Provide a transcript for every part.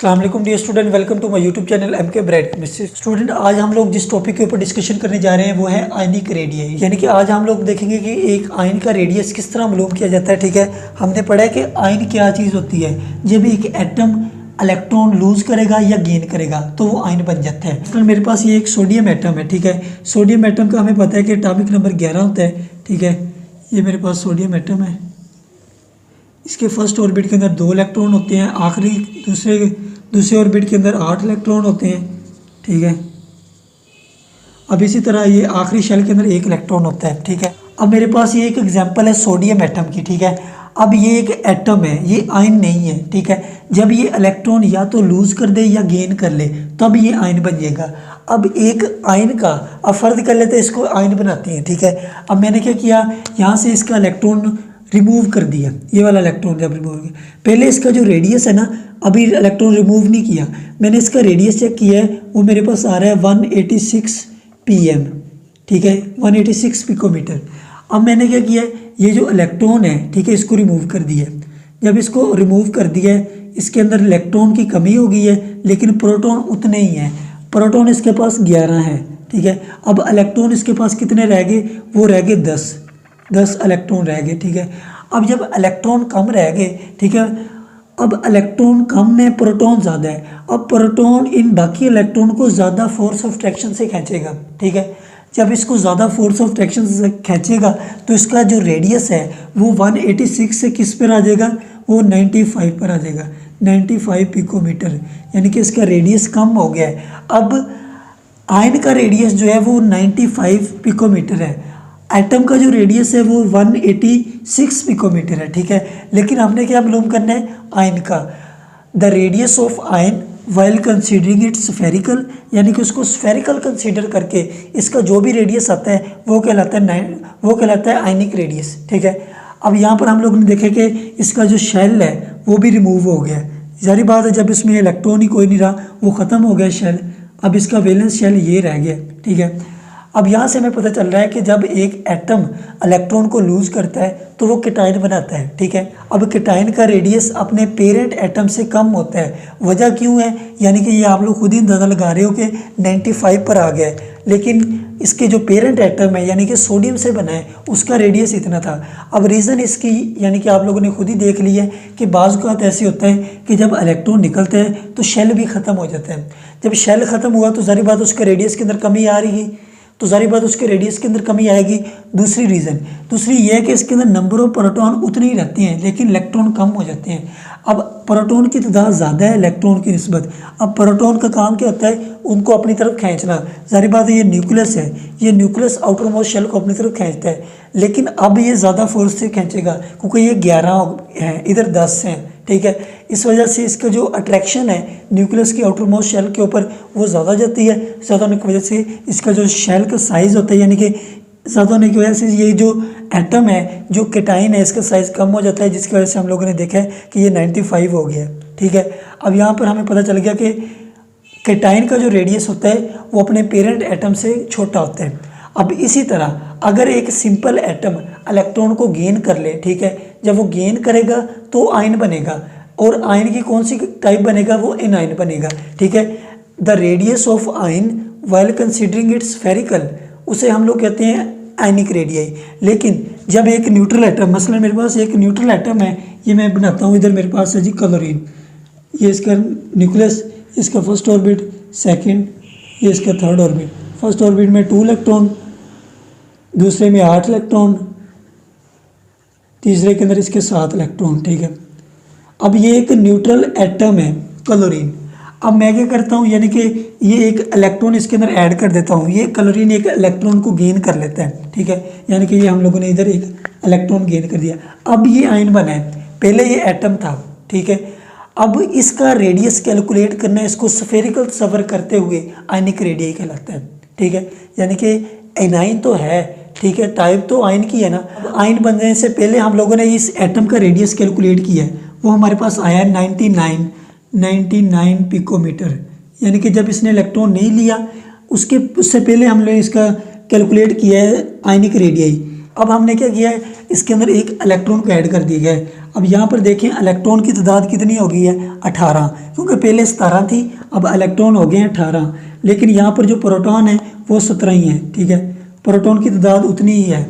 अस्सलाम वालेकुम dear student, welcome to my YouTube channel MK bright chemistry. Student, आज हम लोग जिस टॉपिक के ऊपर डिस्कशन करने जा रहे हैं वो है आयनिक रेडियस। यानी कि आज हम लोग देखेंगे कि एक आयन का रेडियस किस तरह मालूम किया जाता है। ठीक है, हमने पढ़ा है कि आयन क्या चीज़ होती है। जब एक एटम इलेक्ट्रॉन लूज करेगा या गेन करेगा तो वो आयन बन जाता है। तो मेरे पास ये एक सोडियम एटम है। ठीक है, सोडियम एटम का हमें पता है कि एटॉमिक नंबर 11 होता है। ठीक है, ये मेरे पास सोडियम एटम है। इसके फर्स्ट ऑर्बिट के अंदर 2 इलेक्ट्रॉन होते हैं, आखिरी दूसरे ऑर्बिट के अंदर 8 इलेक्ट्रॉन होते हैं। ठीक है, अब इसी तरह ये आखिरी शेल के अंदर 1 इलेक्ट्रॉन होता है। ठीक है, अब मेरे पास ये एक एग्जांपल है सोडियम एटम की। ठीक है, अब ये एक एटम है, ये आयन नहीं है। ठीक है, जब ये इलेक्ट्रॉन या तो लूज कर दे या गेन कर ले तब ये आयन बन जाएगा। अब एक आयन का अब फर्ज कर लेते हैं, इसको आयन बनाते हैं। ठीक है, अब मैंने क्या किया, यहाँ से इसका इलेक्ट्रॉन रिमूव कर दिया। ये वाला इलेक्ट्रॉन जब रिमूव किया, पहले इसका जो रेडियस है ना, अभी इलेक्ट्रॉन रिमूव नहीं किया, मैंने इसका रेडियस चेक किया है, वो मेरे पास आ रहा है 186 pm। ठीक है, 186 पिकोमीटर। अब मैंने क्या किया, ये जो इलेक्ट्रॉन है, ठीक है, इसको रिमूव कर दिया। जब इसको रिमूव कर दिया है, इसके अंदर इलेक्ट्रॉन की कमी हो गई है, लेकिन प्रोटॉन उतने ही हैं। प्रोटॉन इसके पास 11 है। ठीक है, अब इलेक्ट्रॉन इसके पास कितने रह गए, वो रह गए 10 इलेक्ट्रॉन रह गए। ठीक है, अब जब इलेक्ट्रॉन कम रह गए, ठीक है, अब इलेक्ट्रॉन कम में प्रोटॉन ज़्यादा है। अब प्रोटॉन इन बाकी इलेक्ट्रॉन को ज़्यादा फोर्स ऑफ अट्रैक्शन से खींचेगा। ठीक है, जब इसको ज़्यादा फोर्स ऑफ अट्रैक्शन से खींचेगा तो इसका जो रेडियस है वो 186 से किस पर आ जाएगा, वो 95 पर आ जाएगा, 95 पिकोमीटर। यानी कि इसका रेडियस कम हो गया है। अब आयन का रेडियस जो है वो 95 पिकोमीटर है, एटम का जो रेडियस है वो 186 पिकोमीटर है। ठीक है, लेकिन हमने क्या मालूम करना है, आयन का the radius of ion while considering it spherical, यानी कि उसको स्फेरिकल कंसीडर करके इसका जो भी रेडियस आता है वो कहलाता है आयनिक रेडियस। ठीक है, अब यहाँ पर हम लोग ने देखे कि इसका जो शेल है वो भी रिमूव हो गया। जारी बात है, जब इसमें इलेक्ट्रॉन ही कोई नहीं रहा, वो ख़त्म हो गया शेल। अब इसका वैलेंस शेल ये रह गया। ठीक है, अब यहाँ से हमें पता चल रहा है कि जब एक एटम इलेक्ट्रॉन को लूज करता है तो वो केटाइन बनाता है। ठीक है, अब केटाइन का रेडियस अपने पेरेंट एटम से कम होता है। वजह क्यों है, यानी कि ये आप लोग खुद ही अंदाज़ा लगा रहे हो कि 95 पर आ गया है, लेकिन इसके जो पेरेंट एटम है यानी कि सोडियम से बना है उसका रेडियस इतना था। अब रीज़न इसकी यानी कि आप लोगों ने खुद ही देख लिया है कि बाज़ औक़ात ऐसे होता है कि जब इलेक्ट्रॉन निकलता है तो शेल भी ख़त्म हो जाता है। जब शेल ख़त्म हुआ तो ज़ाहिर बात उसका रेडियस के अंदर कमी आ रही है, तो सारी बात उसके रेडियस के अंदर कमी आएगी। दूसरी ये है कि इसके अंदर नंबर ऑफ प्रोटॉन उतने ही रहते हैं लेकिन इलेक्ट्रॉन कम हो जाते हैं। अब प्रोटॉन की तादाद ज़्यादा है इलेक्ट्रॉन की निस्बत। अब प्रोटॉन का काम क्या होता है, उनको अपनी तरफ खींचना। सारी बात है, ये न्यूक्लियस है, ये न्यूक्लियस आउटर मोस्ट शेल को अपनी तरफ खींचता है, लेकिन अब ये ज़्यादा फोर्स से खींचेगा क्योंकि ये 11 हैं, इधर 10 हैं। ठीक है, इस वजह से इसका जो अट्रैक्शन है न्यूक्लियस की आउटर मोस्ट शेल के ऊपर वो ज़्यादा जाती है। ज़्यादा होने की वजह से इसका जो शेल का साइज़ होता है, यानी कि ज़्यादा होने की वजह से ये जो एटम है, जो केटाइन है, इसका साइज़ कम हो जाता है, जिसकी वजह से हम लोगों ने देखा है कि ये 95 हो गया। ठीक है, अब यहाँ पर हमें पता चल गया कि केटाइन का जो रेडियस होता है वो अपने पेरेंट एटम से छोटा होता है। अब इसी तरह अगर एक सिंपल एटम इलेक्ट्रॉन को गेन कर ले, ठीक है, जब वो गेन करेगा तो आयन बनेगा, और आयन की कौन सी टाइप बनेगा, वो एनायन बनेगा। ठीक है, the radius of ion while considering it spherical, उसे हम लोग कहते हैं आयनिक रेडियस। लेकिन जब एक न्यूट्रल एटम, मसलन मेरे पास एक न्यूट्रल एटम है, ये मैं बनाता हूँ, इधर मेरे पास है जी क्लोरीन, ये इसका न्यूक्लियस, इसका फर्स्ट ऑर्बिट, सेकेंड, ये इसका थर्ड ऑर्बिट। फर्स्ट ऑर्बिट में 2 इलेक्ट्रॉन, दूसरे में 8 इलेक्ट्रॉन, तीसरे के अंदर इसके 7 इलेक्ट्रॉन। ठीक है, अब ये एक न्यूट्रल एटम है क्लोरीन। अब मैं क्या करता हूँ, यानी कि ये एक इलेक्ट्रॉन इसके अंदर ऐड कर देता हूँ, ये क्लोरीन एक इलेक्ट्रॉन को गेन कर लेता है। ठीक है, यानी कि ये हम लोगों ने इधर एक इलेक्ट्रॉन गेन कर दिया। अब ये आयन बना है, पहले ये एटम था। ठीक है, अब इसका रेडियस कैलकुलेट करना है, इसको स्फेरिकल सफ़र करते हुए आयनिक रेडियस कहलाता है। ठीक है, यानी कि एनाइन तो है, ठीक है, टाइप तो आयन की है ना। अब आयन बनने से पहले हम लोगों ने इस एटम का रेडियस कैलकुलेट किया है, वो हमारे पास आया 99 पिकोमीटर। यानी कि जब इसने इलेक्ट्रॉन नहीं लिया उससे पहले हमने इसका कैलकुलेट किया है आयनिक रेडियस, अब हमने क्या किया है, इसके अंदर एक इलेक्ट्रॉन को ऐड कर दिया गया है। अब यहाँ पर देखें इलेक्ट्रॉन की तादाद कितनी हो गई है, 18, क्योंकि पहले 17 थी, अब इलेक्ट्रॉन हो गए हैं 18। लेकिन यहाँ पर जो प्रोटॉन है वो 17 ही है, ठीक है, प्रोटॉन की तादाद उतनी ही है,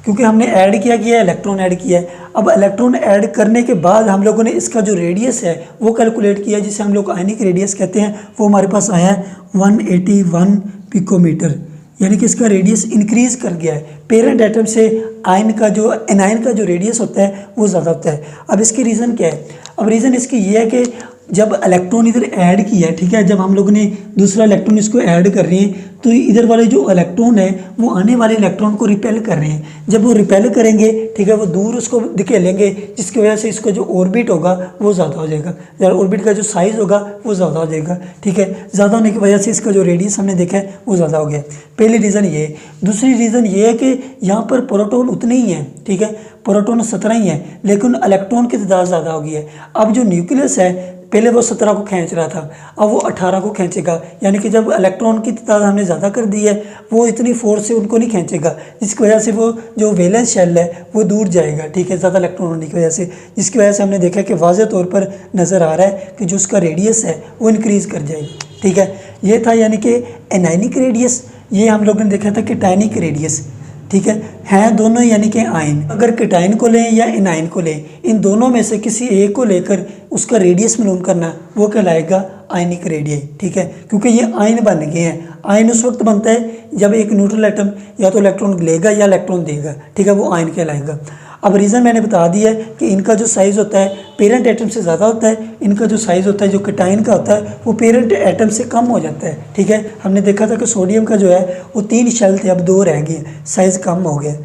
क्योंकि हमने ऐड किया है, इलेक्ट्रॉन ऐड किया है। अब इलेक्ट्रॉन ऐड करने के बाद हम लोगों ने इसका जो रेडियस है वो कैलकुलेट किया, जिसे हम लोग आयनिक रेडियस कहते हैं। वो हमारे पास आया है 181 पिकोमीटर, यानी कि इसका रेडियस इंक्रीज कर गया है। पेरेंट एटम से आयन का जो एनायन का जो रेडियस होता है वो ज़्यादा होता है। अब इसकी रीज़न क्या है? अब रीज़न इसकी ये है कि जब इलेक्ट्रॉन इधर ऐड किया है, ठीक है, जब हम लोगों ने दूसरा इलेक्ट्रॉन इसको ऐड कर रहे हैं तो इधर वाले जो इलेक्ट्रॉन है वो आने वाले इलेक्ट्रॉन को रिपेल कर रहे हैं। जब वो रिपेल करेंगे, ठीक है, वो दूर उसको धकेलेंगे, जिसकी वजह से इसका जो ऑर्बिट होगा वो ज़्यादा हो जाएगा, ऑर्बिट का जो साइज़ होगा वो ज़्यादा हो जाएगा, ठीक है। ज़्यादा होने की वजह से इसका जो रेडियस हमने देखा है वो ज़्यादा हो गया। पहली रीज़न ये है। दूसरी रीज़न ये है कि यहाँ पर प्रोटॉन उतने ही हैं, ठीक है, प्रोटॉन 17 ही हैं, लेकिन इलेक्ट्रॉन की तादाद ज़्यादा होगी है। अब जो न्यूक्लियस है पहले वो 17 को खींच रहा था, अब वो 18 को खींचेगा, यानी कि जब इलेक्ट्रॉन की तादाद हमने ज़्यादा कर दी है वो इतनी फोर्स से उनको नहीं खींचेगा, जिसकी वजह से वो जो वैलेंस शेल है वो दूर जाएगा, ठीक है, ज़्यादा इलेक्ट्रॉन होने की वजह से, जिसकी वजह से हमने देखा कि वाज़ेह तौर पर नज़र आ रहा है कि जो उसका रेडियस है वो इंक्रीज़ कर जाएगा, ठीक है। ये था यानी कि एनायनिक रेडियस, ये हम लोगों ने देखा था कैटायनिक रेडियस, ठीक है, हैं दोनों यानी कि आयन। अगर कैटायन को लें या एनायन को लें, इन दोनों में से किसी एक को लेकर उसका रेडियस मालूम करना वो कहलाएगा आयनिक रेडियस, ठीक है, क्योंकि ये आयन बन गए हैं। आयन उस वक्त बनता है जब एक न्यूट्रल एटम या तो इलेक्ट्रॉन लेगा या इलेक्ट्रॉन देगा, ठीक है, वो आयन कहलाएगा। अब रीज़न मैंने बता दिया है कि इनका जो साइज़ होता है पेरेंट एटम से ज़्यादा होता है, इनका जो साइज़ होता है जो कैटायन का होता है वो पेरेंट एटम से कम हो जाता है, ठीक है। हमने देखा था कि सोडियम का जो है वो 3 शेल थे, अब 2 रह गए, साइज़ कम हो गया।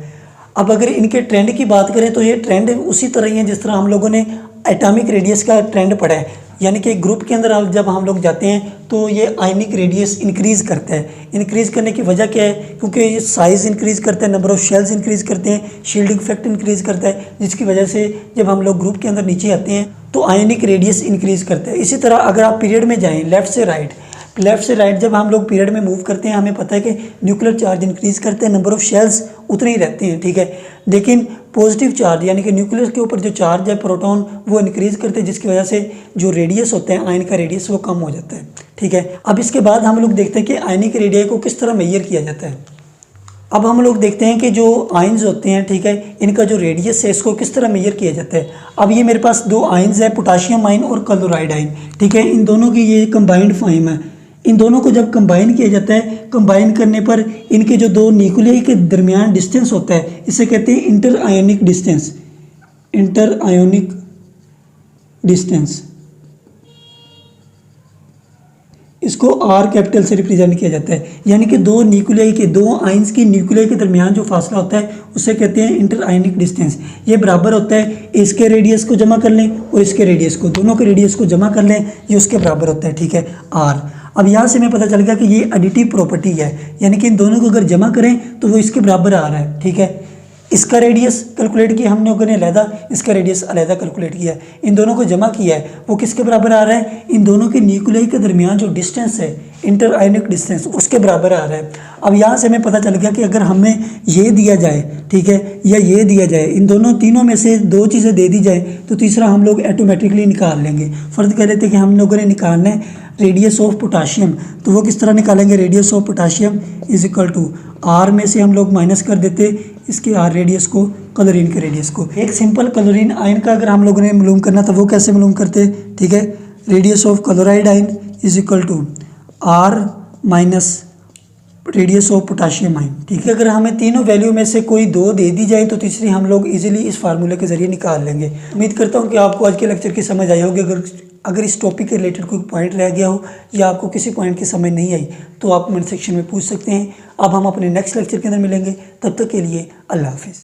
अब अगर इनके ट्रेंड की बात करें तो ये ट्रेंड उसी तरह ही है जिस तरह हम लोगों ने एटॉमिक रेडियस का ट्रेंड पढ़ा है, यानी कि ग्रुप के अंदर जब हम लोग जाते हैं तो ये आयनिक रेडियस इंक्रीज़ करता है। इंक्रीज़ करने की वजह क्या है? क्योंकि ये साइज़ इंक्रीज़ करता है, नंबर ऑफ़ शेल्स इंक्रीज़ करते हैं, शील्डिंग इफेक्ट इंक्रीज़ करता है, जिसकी वजह से जब हम लोग ग्रुप के अंदर नीचे आते हैं तो आयनिक रेडियस इंक्रीज़ करता है। इसी तरह अगर आप पीरियड में जाएँ लेफ़्ट से राइट जब हम लोग पीरियड में मूव करते हैं, हमें पता है कि न्यूक्लियर चार्ज इंक्रीज़ करते हैं, नंबर ऑफ़ शेल्स उतने ही रहते हैं, ठीक है। लेकिन पॉजिटिव चार्ज यानी कि न्यूक्लियस के ऊपर जो चार्ज है प्रोटॉन वो इंक्रीज़ करते हैं, जिसकी वजह से जो रेडियस होते हैं आयन का रेडियस वो कम हो जाता है, ठीक है। अब इसके बाद हम लोग देखते हैं कि आयनिक रेडियस को किस तरह मेजर किया जाता है। अब हम लोग देखते हैं कि जो आयन्स होते हैं, ठीक है, इनका जो रेडियस है इसको किस तरह मेजर किया जाता है। अब ये मेरे पास 2 आयन्स है, पोटाशियम आयन और क्लोराइड आयन, ठीक है। इन दोनों की ये कंबाइंड फॉर्म है। इन दोनों को जब कंबाइन किया जाता है, कंबाइन करने पर इनके जो 2 न्यूक्लियाई के दरमियान डिस्टेंस होता है इसे कहते हैं inter ionic distance, inter ionic distance. इसको R कैपिटल से रिप्रेजेंट किया जाता है, यानी कि 2 न्यूक्लियाई के 2 आयन्स की न्यूक्लियाई के दरमियान जो फासला होता है उसे कहते हैं इंटर आयोनिक डिस्टेंस। ये बराबर होता है इसके रेडियस को जमा कर लें और इसके रेडियस को, दोनों के रेडियस को जमा कर लें, ये उसके बराबर होता है, ठीक है, R। अब यहाँ से हमें पता चल गया कि ये एडिटिव प्रॉपर्टी है, यानी कि इन दोनों को अगर जमा करें तो वो इसके बराबर आ रहा है, ठीक है। इसका रेडियस कैलकुलेट किया हमने, लोगों ने अलहदा इसका रेडियस अलहदा कैलकुलेट किया है, इन दोनों को जमा किया है, वो किसके बराबर आ रहा है? इन दोनों के न्यूक्लियाई के दरमियान जो डिस्टेंस है इंटर आयोनिक डिस्टेंस उसके बराबर आ रहा है। अब यहाँ से हमें पता चल गया कि अगर हमें ये दिया जाए, ठीक है, या ये दिया जाए, इन तीनों में से 2 चीज़ें दे दी जाए तो तीसरा हम लोग ऑटोमेटिकली निकाल लेंगे। फ़र्ज कह लेते हैं कि हम लोगों ने निकालना है रेडियस ऑफ पोटाशियम, तो वो किस तरह निकालेंगे? Radius of potassium is equal to R में से हम लोग माइनस कर देते इसके R रेडियस को, क्लोरीन के रेडियस को। एक सिंपल क्लोरीन आयन का अगर हम लोगों ने मालूम करना था वो कैसे मालूम करते, ठीक है, radius of chloride ion is equal to R minus radius of potassium ion, ठीक है। अगर हमें तीनों वैल्यू में से कोई 2 दे दी जाए तो तीसरी हम लोग इजीली इस फार्मूले के जरिए निकाल लेंगे। उम्मीद करता हूँ कि आपको आज के लेक्चर की समझ आई होगी। अगर इस टॉपिक के रिलेटेड कोई पॉइंट रह गया हो या आपको किसी पॉइंट की समझ नहीं आई तो आप कमेंट सेक्शन में पूछ सकते हैं। अब हम अपने नेक्स्ट लेक्चर के अंदर मिलेंगे, तब तक के लिए अल्लाह हाफिज़।